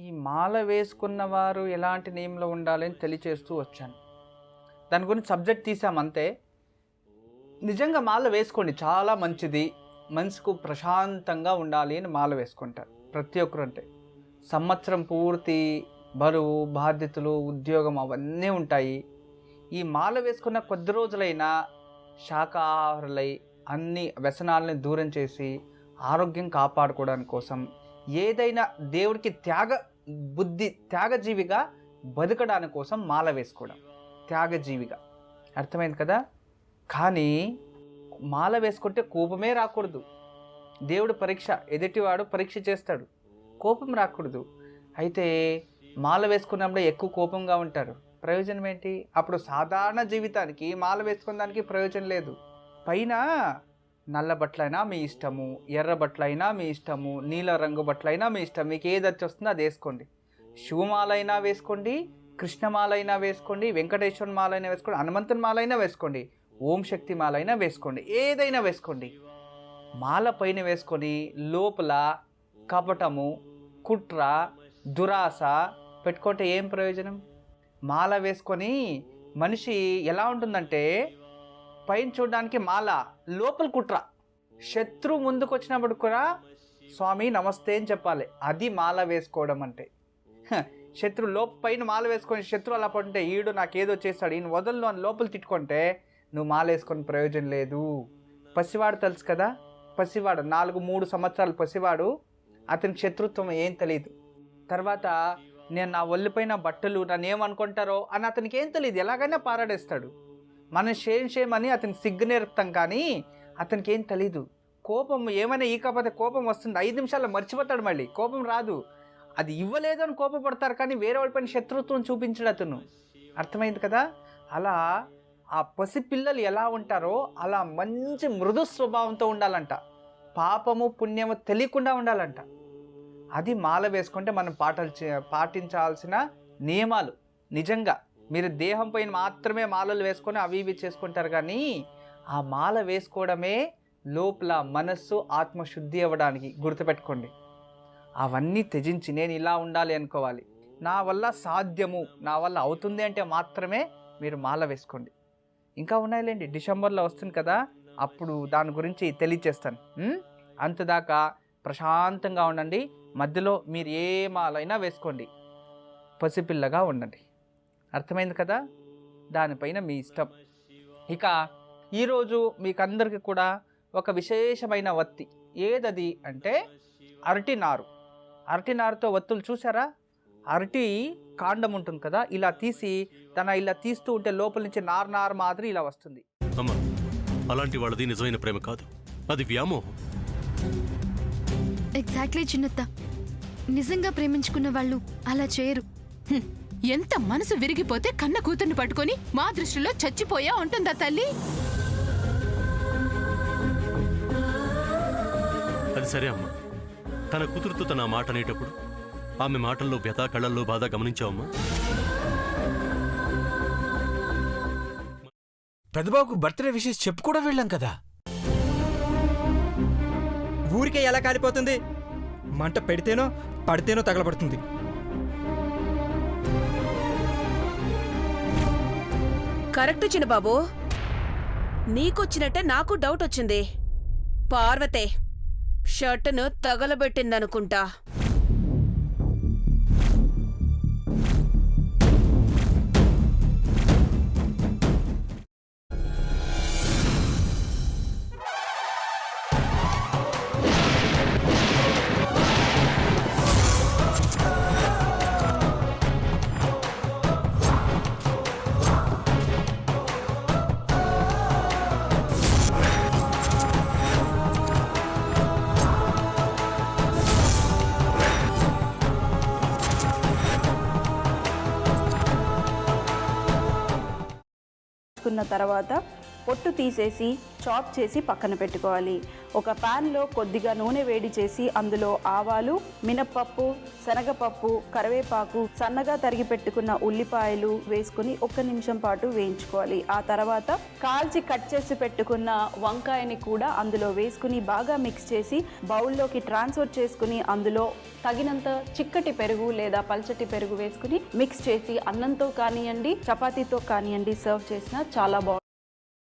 ఈ మాల వేసుకున్న వారు ఎలాంటి నియమంలో ఉండాలని తెలియచేస్తూ వచ్చాను. దాని గురించి సబ్జెక్ట్ తీసామంతే. నిజంగా మాల వేసుకోండి, చాలా మంచిది. మనసుకు ప్రశాంతంగా ఉండాలి అని మాల వేసుకుంటారు ప్రతి ఒక్కరు. అంటే సంవత్సరం పూర్తి బరువు, బాధ్యతలు, ఉద్యోగం అవన్నీ ఉంటాయి. ఈ మాల వేసుకున్న కొద్ది రోజులైనా శాకాహారులై అన్ని వ్యసనాలని దూరం చేసి ఆరోగ్యం కాపాడుకోవడానికి కోసం ఏదైనా దేవుడికి త్యాగజీవిగా బతకడానికి కోసం మాల వేసుకోవడం, త్యాగజీవిగా. అర్థమైంది కదా? కానీ మాల వేసుకుంటే కోపమే రాకూడదు. దేవుడు ఎదుటివాడు పరీక్ష చేస్తాడు, కోపం రాకూడదు. అయితే మాల వేసుకున్నప్పుడు ఎక్కువ కోపంగా ఉంటారు, ప్రయోజనం ఏంటి? అప్పుడు సాధారణ జీవితానికి మాల వేసుకున్న దానికి ప్రయోజనం లేదు. పైన నల్ల బట్టలైనా మీ ఇష్టము, ఎర్ర బట్టలైనా మీ ఇష్టము, నీల రంగు బట్టలైనా మీ ఇష్టం, మీకు ఏది వచ్చి వస్తుందో అది వేసుకోండి. శివమాలైనా వేసుకోండి, కృష్ణమాలైనా వేసుకోండి, వెంకటేశ్వర మాలైనా వేసుకోండి, హనుమంతుని మాలైనా వేసుకోండి, ఓం శక్తి మాలైనా వేసుకోండి, ఏదైనా వేసుకోండి. మాల పైన వేసుకొని లోపల కపటము, కుట్ర, దురాశ పెట్టుకుంటే ఏం ప్రయోజనం? మాల వేసుకొని మనిషి ఎలా ఉంటుందంటే పైన చూడడానికి మాల, లోపల కుట్ర. శత్రువు ముందుకు వచ్చినప్పుడు కూడా స్వామి నమస్తే అని చెప్పాలి. అది మాల వేసుకోవడం అంటే. శత్రువు పైన మాల వేసుకొని శత్రువు అలా పడుంటే ఈడు నాకేదో చేస్తాడు, ఈయన వదలను అని లోపల తిట్టుకుంటే నువ్వు మాల వేసుకొని ప్రయోజనం లేదు. పసివాడు తెలుసు కదా, పసివాడు 3 సంవత్సరాల పసివాడు, అతనికి శత్రుత్వం ఏం తెలియదు. తర్వాత నేను నా ఒళ్ళిపోయిన బట్టలు నన్ను ఏమనుకుంటారో అని అతనికి ఏం తెలియదు, ఎలాగైనా పారాడేస్తాడు. మనం షేమ్ అని అతనికి సిగ్గు నేర్పుతాం, కానీ అతనికి ఏం తెలీదు. కోపం ఏమైనా కాకపోతే కోపం వస్తుంది, 5 నిమిషాల్లో మర్చిపోతాడు, మళ్ళీ కోపం రాదు. అది ఇవ్వలేదు అని కోపపడతారు, కానీ వేరే వాళ్ళపైన శత్రుత్వం చూపించడు అతను. అర్థమైంది కదా? అలా ఆ పసిపిల్లలు ఎలా ఉంటారో అలా మంచి మృదు స్వభావంతో ఉండాలంట. పాపము పుణ్యము తెలియకుండా ఉండాలంట. అది మాల వేసుకుంటే మనం పాటించాల్సిన నియమాలు. నిజంగా మీరు దేహం పైన మాత్రమే మాలలు వేసుకొని అవి ఇవి చేసుకుంటారు, కానీ ఆ మాల వేసుకోవడమే లోపల మనస్సు ఆత్మశుద్ధి అవ్వడానికి. గుర్తుపెట్టుకోండి. అవన్నీ త్యజించి నేను ఇలా ఉండాలి అనుకోవాలి, నా వల్ల సాధ్యము, నా వల్ల అవుతుంది అంటే మాత్రమే మీరు మాల వేసుకోండి. ఇంకా ఉన్నాయిలేండి, డిసెంబర్లో వస్తుంది కదా, అప్పుడు దాని గురించి తెలియచేస్తాను. అంతదాకా ప్రశాంతంగా ఉండండి. మధ్యలో మీరు ఏ మాలైనా వేసుకోండి, పసిపిల్లగా ఉండండి. అర్థమైంది కదా? దానిపైన మీ ఇష్టం. ఇక ఈరోజు మీకు అందరికీ కూడా ఒక విశేషమైన వత్తి. ఏదది అంటే అరటి నారుతో వత్తులు చూసారా? అరటి కాండం ఉంటుంది కదా, ఇలా తీసి ఇలా తీస్తూ ఉంటే లోపల నుంచి నారు మాదిరి ఇలా వస్తుంది. అమ్మా, అలాంటి వాళ్ళది నిజమైన ప్రేమ కాదు, అది వ్యామోహం. ఎగ్జాక్ట్లీ చిన్నత్త, నిజంగా ప్రేమించుకున్న వాళ్ళు అలా చేయరు. ఎంత మనసు విరిగిపోతే కన్న కూతుర్ని పట్టుకొని మా దృష్టిలో చచ్చిపోయా ఉంటుందా తల్లి? అది సరే అమ్మా, తన కూతురుతో తన మాట అనేటప్పుడు ఆమె మాటల్లో వ్యథ, కళ్ళల్లో బాధ గమనించావమ్మా? పెద్దబాబుకు బర్త్డే విషెస్ చెప్పు కూడా వెళ్ళాం కదా. ఊరికే ఎలా కాలిపోతుంది? మంట పెడితేనో పడితేనో తగలబడుతుంది. కరెక్ట్ చిన్నబాబు, నీకొచ్చినట్టే నాకు డౌట్ వచ్చింది. పార్వతే షర్టును తగలబెట్టిందనుకుంటా. తర్వాత పొట్టు తీసేసి చాప్ చేసి పక్కన పెట్టుకోవాలి. ఒక ప్యాన్లో కొద్దిగా నూనె వేడి చేసి అందులో ఆవాలు, మినప్పప్పు, శనగపప్పు, కరివేపాకు, సన్నగా తరిగి పెట్టుకున్న ఉల్లిపాయలు వేసుకుని 1 నిమిషం పాటు వేయించుకోవాలి. ఆ తర్వాత కాల్చి కట్ చేసి పెట్టుకున్న వంకాయని కూడా అందులో వేసుకుని బాగా మిక్స్ చేసి బౌల్లోకి ట్రాన్స్ఫర్ చేసుకుని అందులో తగినంత చిక్కటి పెరుగు లేదా పల్చటి పెరుగు వేసుకుని మిక్స్ చేసి అన్నంతో కానివ్వండి, చపాతీతో కానివ్వండి సర్వ్ చేసినా చాలా బాగుంటుంది.